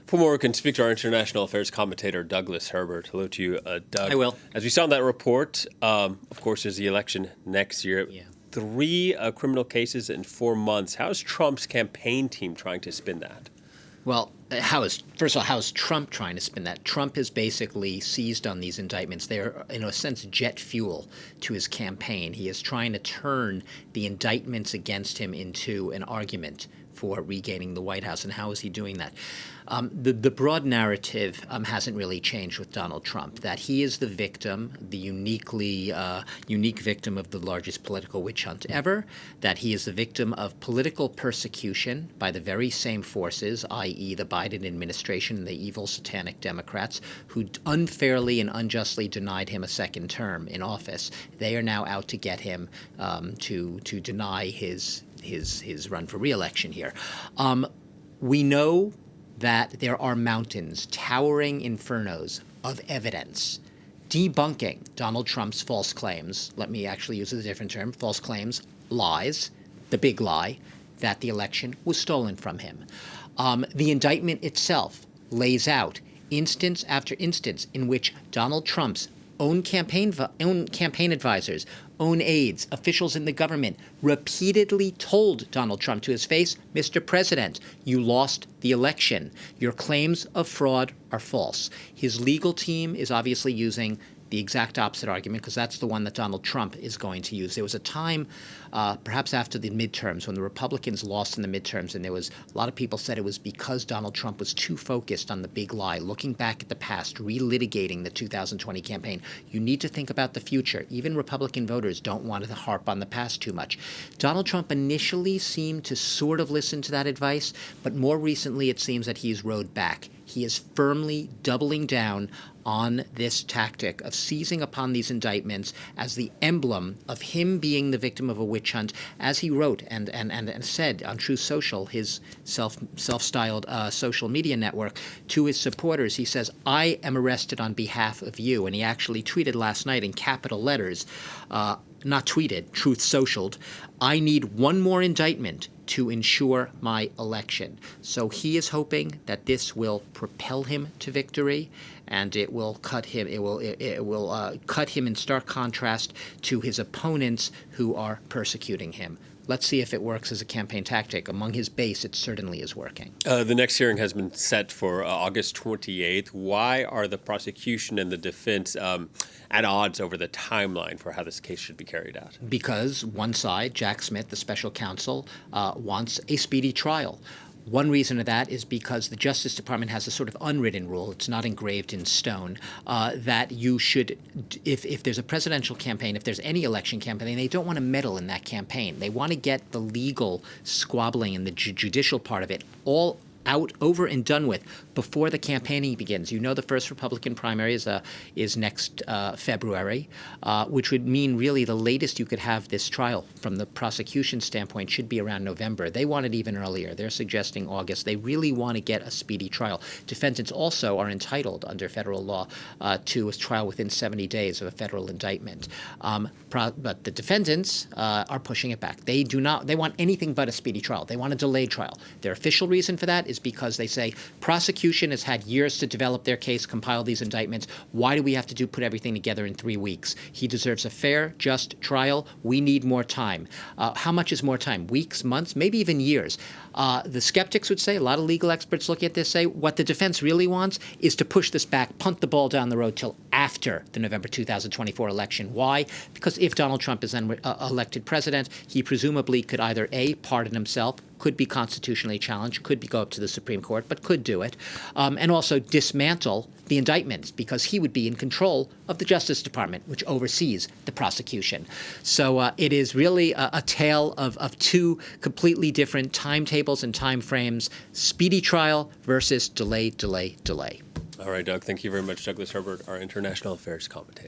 For more, we can speak to our international affairs commentator, Douglas Herbert. Hello to you, Doug. I will. As we saw in that report, of course, there's the election next year. Yeah. 3 criminal cases in 4 months. How is Trump's campaign team trying to spin that? Well, first of all, how is Trump trying to spin that? Trump has basically seized on these indictments. They're, in a sense, jet fuel to his campaign. He is trying to turn the indictments against him into an argument for regaining the White House. And how is he doing that? The broad narrative hasn't really changed with Donald Trump, that he is the victim, the unique victim of the largest political witch hunt ever, that he is the victim of political persecution by the very same forces, i.e. the Biden administration and the evil satanic Democrats, who unfairly and unjustly denied him a second term in office. They are now out to get him to deny his run for re-election here. We know that there are mountains, towering infernos of evidence debunking Donald Trump's false claims. Let me actually use a different term. False claims, lies, the big lie, that the election was stolen from him. The indictment itself lays out instance after instance in which Donald Trump's own campaign advisors, own aides, officials in the government repeatedly told Donald Trump to his face, Mr. President, you lost the election. Your claims of fraud are false. His legal team is obviously using the exact opposite argument, because that's the one that Donald Trump is going to use. There was a time, perhaps after the midterms, when the Republicans lost in the midterms, and there was a lot of people said it was because Donald Trump was too focused on the big lie, looking back at the past, relitigating the 2020 campaign. You need to think about the future. Even Republican voters don't want to harp on the past too much. Donald Trump initially seemed to sort of listen to that advice, but more recently it seems that he's rode back. He is firmly doubling down on this tactic of seizing upon these indictments as the emblem of him being the victim of a witch hunt, as he wrote and said on Truth Social, his self-styled social media network, to his supporters. He says, I am arrested on behalf of you. And he actually tweeted last night in capital letters, not tweeted, Truth Socialed, I need one more indictment to ensure my election. So he is hoping that this will propel him to victory, and it will cut him. It will cut him in stark contrast to his opponents who are persecuting him. Let's see if it works as a campaign tactic. Among his base, it certainly is working. The next hearing has been set for August 28th. Why are the prosecution and the defense at odds over the timeline for how this case should be carried out? Because one side, Jack Smith, the special counsel, wants a speedy trial. One reason of that is because the Justice Department has a sort of unwritten rule, it's not engraved in stone, that you should, if there's a presidential campaign, if there's any election campaign, they don't want to meddle in that campaign. They want to get the legal squabbling and the judicial part of it all out, over and done with before the campaigning begins. You know, the first Republican primary is next February, which would mean really the latest you could have this trial from the prosecution standpoint should be around November. They want it even earlier. They're suggesting August. They really want to get a speedy trial. Defendants also are entitled under federal law to a trial within 70 days of a federal indictment. But the defendants are pushing it back. They want anything but a speedy trial. They want a delayed trial. Their official reason for that is because they say prosecution has had years to develop their case, compile these indictments. Why do we have to put everything together in 3 weeks? He deserves a fair, just trial. We need more time. How much is more time? Weeks, months, maybe even years. The skeptics would say, a lot of legal experts looking at this say, what the defense really wants is to push this back, punt the ball down the road till after the November 2024 election. Why? Because if Donald Trump is then elected president, he presumably could either A, pardon himself, could be constitutionally challenged, could go up to the Supreme Court, but could do it, and also dismantle the indictments because he would be in control of the Justice Department, which oversees the prosecution. So it is really a tale of 2 completely different timetables and time frames, speedy trial versus delay, delay, delay. All right, Doug, thank you very much. Douglas Herbert, our international affairs commentator.